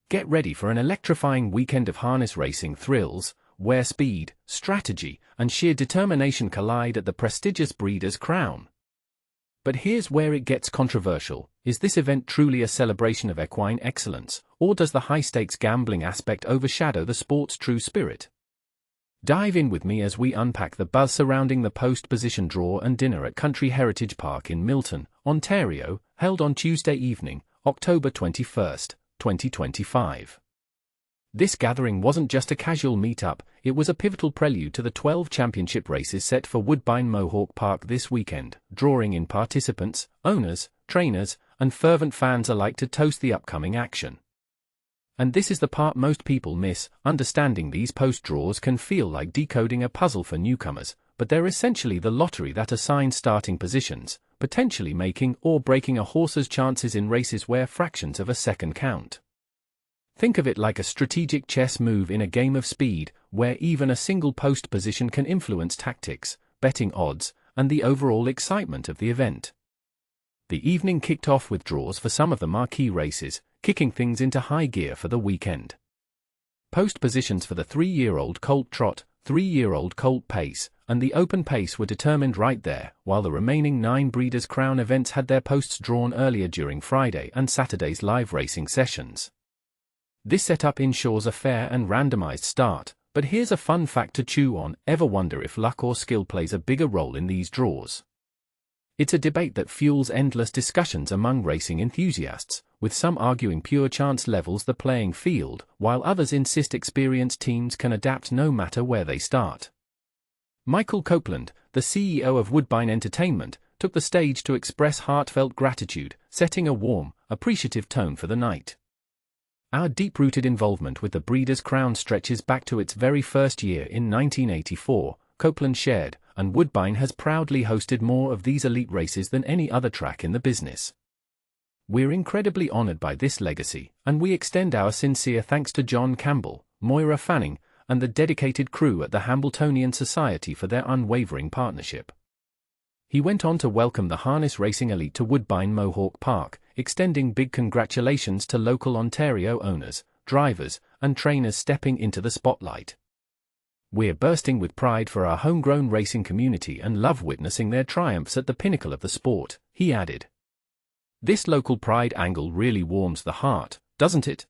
Get ready for an electrifying weekend of harness racing thrills, where speed, strategy, and sheer determination collide at the prestigious Breeders' Crown. But here's where it gets controversial. Is this event truly a celebration of equine excellence, or does the high-stakes gambling aspect overshadow the sport's true spirit? Dive in with me as we unpack the buzz surrounding the post-position draw and dinner at Country Heritage Park in Milton, Ontario, held on Tuesday evening, October 21, 2025. This gathering wasn't just a casual meet-up, it was a pivotal prelude to the 12 championship races set for Woodbine Mohawk Park this weekend, drawing in participants, owners, trainers, and fervent fans alike to toast the upcoming action. And this is the part most people miss. Understanding these post-draws can feel like decoding a puzzle for newcomers, but they're essentially the lottery that assigns starting positions, potentially making or breaking a horse's chances in races where fractions of a second count. Think of it like a strategic chess move in a game of speed, where even a single post position can influence tactics, betting odds, and the overall excitement of the event. The evening kicked off with draws for some of the marquee races, kicking things into high gear for the weekend. Post positions for the 3-year-old Colt Trot, 3-year-old Colt Pace, and the Open Pace were determined right there, while the remaining 9 Breeders' Crown events had their posts drawn earlier during Friday and Saturday's live racing sessions. This setup ensures a fair and randomized start, but here's a fun fact to chew on. Ever wonder if luck or skill plays a bigger role in these draws? It's a debate that fuels endless discussions among racing enthusiasts, with some arguing pure chance levels the playing field, while others insist experienced teams can adapt no matter where they start. Michael Copeland, the CEO of Woodbine Entertainment, took the stage to express heartfelt gratitude, setting a warm, appreciative tone for the night. Our deep-rooted involvement with the Breeders' Crown stretches back to its very first year in 1984, Copeland shared, and Woodbine has proudly hosted more of these elite races than any other track in the business. We're incredibly honored by this legacy, and we extend our sincere thanks to John Campbell, Moira Fanning, and the dedicated crew at the Hambletonian Society for their unwavering partnership. He went on to welcome the harness racing elite to Woodbine Mohawk Park, extending big congratulations to local Ontario owners, drivers, and trainers stepping into the spotlight. We're bursting with pride for our homegrown racing community and love witnessing their triumphs at the pinnacle of the sport, he added. This local pride angle really warms the heart, doesn't it?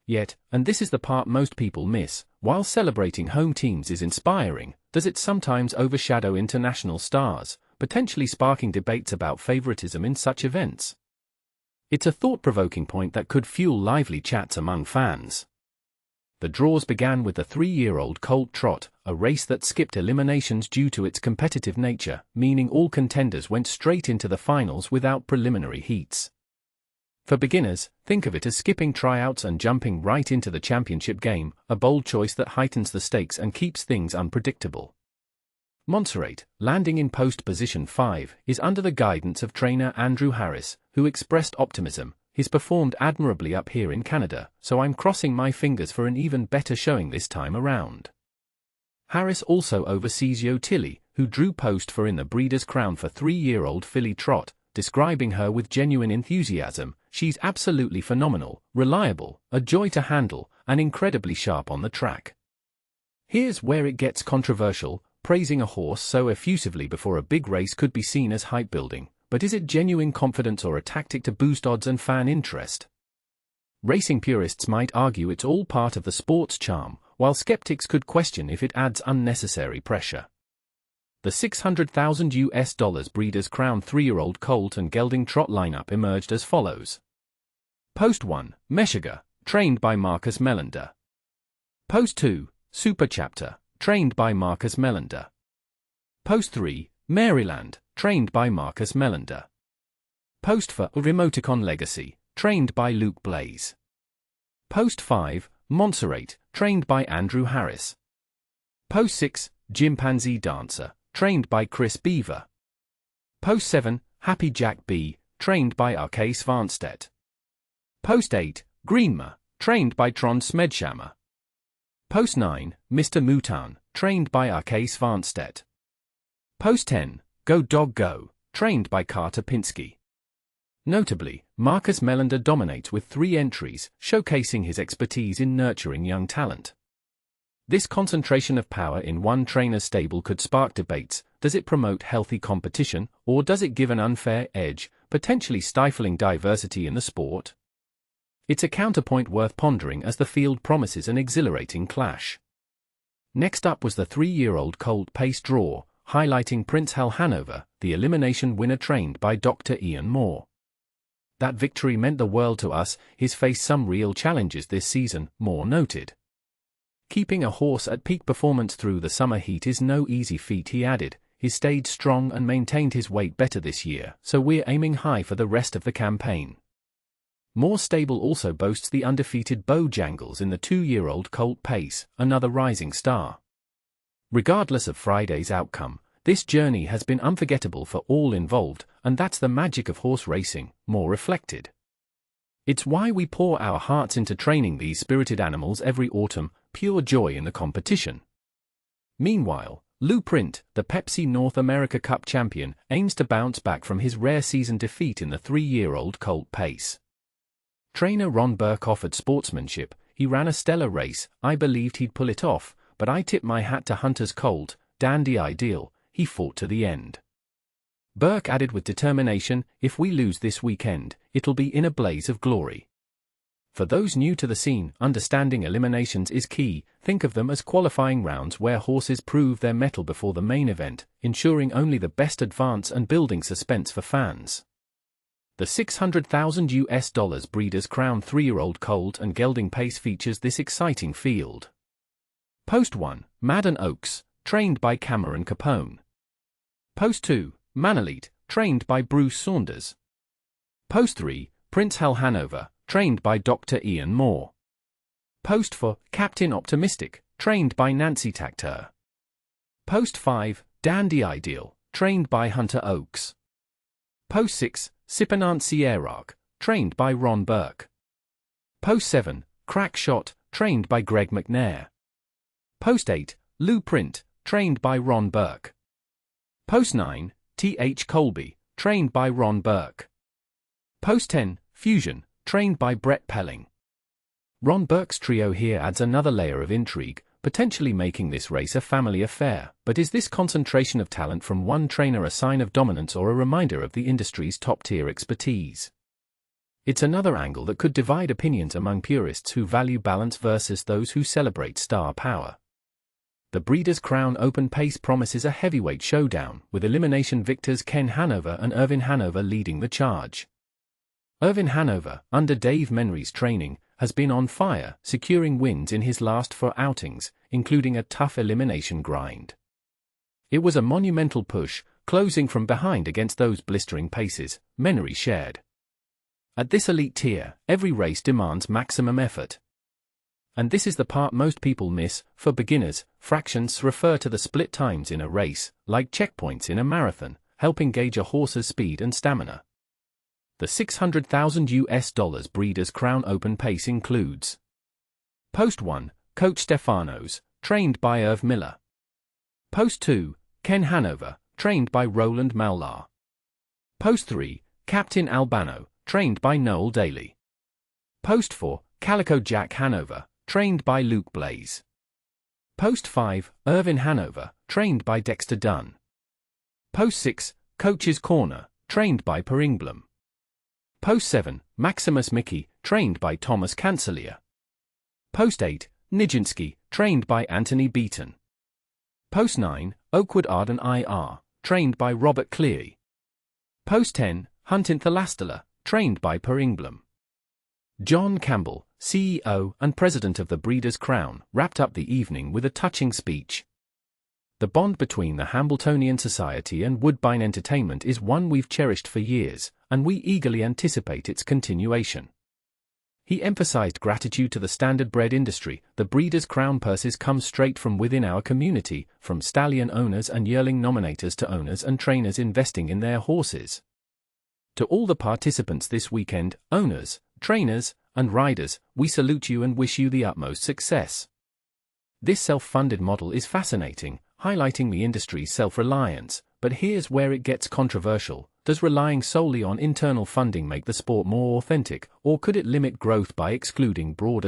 Yet, and this is the part most people miss, while celebrating home teams is inspiring, does it sometimes overshadow international stars, potentially sparking debates about favoritism in such events? It's a thought-provoking point that could fuel lively chats among fans. The draws began with the 3-year-old Colt Trot, a race that skipped eliminations due to its competitive nature, meaning all contenders went straight into the finals without preliminary heats. For beginners, think of it as skipping tryouts and jumping right into the championship game, a bold choice that heightens the stakes and keeps things unpredictable. Montserrat, landing in post position 5, is under the guidance of trainer Andrew Harris, who expressed optimism. He's performed admirably up here in Canada, so I'm crossing my fingers for an even better showing this time around. Harris also oversees Yo Tilly, who drew post for in the Breeders' Crown for 3-year-old filly Trot, describing her with genuine enthusiasm. She's absolutely phenomenal, reliable, a joy to handle, and incredibly sharp on the track. Here's where it gets controversial. Praising a horse so effusively before a big race could be seen as hype-building, but is it genuine confidence or a tactic to boost odds and fan interest? Racing purists might argue it's all part of the sport's charm, while skeptics could question if it adds unnecessary pressure. The $600,000 Breeders' Crown 3-year-old Colt and Gelding Trot lineup emerged as follows. Post 1, Meshuggah, trained by Marcus Melander. Post 2, Super Chapter, trained by Marcus Melander. Post 3, Maryland, trained by Marcus Melander. Post 4, Remoticon Legacy, trained by Luke Blaze. Post 5, Montserrat, trained by Andrew Harris. Post 6, Chimpanzee Dancer, trained by Chris Beaver. Post 7, Happy Jack B, trained by R.K. Svanstedt. Post 8, Greenma, trained by Trond Smedshama. Post 9, Mr. Mouton, trained by R.K. Svanstedt. Post 10, Go Dog Go, trained by Carter Pinsky. Notably, Marcus Melander dominates with 3 entries, showcasing his expertise in nurturing young talent. This concentration of power in one trainer's stable could spark debates. Does it promote healthy competition, or does it give an unfair edge, potentially stifling diversity in the sport? It's a counterpoint worth pondering as the field promises an exhilarating clash. Next up was the 3-year-old colt pace draw, highlighting Prince Hal Hanover, the elimination winner trained by Dr. Ian Moore. That victory meant the world to us. He's faced some real challenges this season, Moore noted. Keeping a horse at peak performance through the summer heat is no easy feat, he added. He stayed strong and maintained his weight better this year, so we're aiming high for the rest of the campaign. Moore's stable also boasts the undefeated Bojangles in the 2-year-old colt pace, another rising star. Regardless of Friday's outcome, this journey has been unforgettable for all involved, and that's the magic of horse racing, Moore reflected. It's why we pour our hearts into training these spirited animals every autumn, pure joy in the competition. Meanwhile, Lou Print, the Pepsi North America Cup champion, aims to bounce back from his rare season defeat in the 3-year-old colt pace. Trainer Ron Burke offered sportsmanship. He ran a stellar race. I believed he'd pull it off, but I tip my hat to Hunter's colt, Dandy Ideal. He fought to the end. Burke added with determination, if we lose this weekend, it'll be in a blaze of glory. For those new to the scene, understanding eliminations is key. Think of them as qualifying rounds where horses prove their mettle before the main event, ensuring only the best advance and building suspense for fans. The $600,000 Breeders' Crown 3-year-old colt and gelding pace features this exciting field. Post 1, Madden Oaks, trained by Cameron Capone. Post 2, Manolete, trained by Bruce Saunders. Post 3, Prince Hal Hanover, trained by Dr. Ian Moore. Post 4, Captain Optimistic, trained by Nancy Tacter. Post 5, Dandy Ideal, trained by Hunter Oaks. Post 6, Sipanant Sierrark, trained by Ron Burke. Post 7, Crack Shot, trained by Greg McNair. Post 8, Lou Print, trained by Ron Burke. Post 9, T.H. Colby, trained by Ron Burke. Post 10, Fusion, trained by Brett Pelling. Ron Burke's trio here adds another layer of intrigue, potentially making this race a family affair. But is this concentration of talent from one trainer a sign of dominance or a reminder of the industry's top-tier expertise? It's another angle that could divide opinions among purists who value balance versus those who celebrate star power. The Breeders' Crown Open Pace promises a heavyweight showdown, with elimination victors Ken Hanover and Irvin Hanover leading the charge. Irvin Hanover, under Dave Menry's training, has been on fire, securing wins in his last 4 outings, including a tough elimination grind. It was a monumental push, closing from behind against those blistering paces, Menry shared. At this elite tier, every race demands maximum effort. And this is the part most people miss. For beginners, fractions refer to the split times in a race, like checkpoints in a marathon, helping gauge a horse's speed and stamina. The $600,000 Breeders' Crown Open Pace includes Post 1, Coach Stefanos, trained by Irv Miller. Post 2, Ken Hanover, trained by Roland Mallar. Post 3, Captain Albano, trained by Noel Daly. Post 4, Calico Jack Hanover, trained by Luke Blaze. Post 5, Irvin Hanover, trained by Dexter Dunn. Post 6, Coach's Corner, trained by Per Ingblom. Post 7, Maximus Mickey, trained by Thomas Cancellier. Post 8, Nijinsky, trained by Anthony Beaton. Post 9, Oakwood Arden IR, trained by Robert Cleary. Post 10, Huntin Thalastala, trained by Per Ingblom. John Campbell, CEO and President of the Breeders' Crown, wrapped up the evening with a touching speech. The bond between the Hambletonian Society and Woodbine Entertainment is one we've cherished for years, and we eagerly anticipate its continuation. He emphasized gratitude to the standardbred industry. The Breeders' Crown purses come straight from within our community, from stallion owners and yearling nominators to owners and trainers investing in their horses. To all the participants this weekend, owners, trainers, and riders, we salute you and wish you the utmost success. This self-funded model is fascinating, highlighting the industry's self-reliance, but here's where it gets controversial. Does relying solely on internal funding make the sport more authentic, or could it limit growth by excluding broader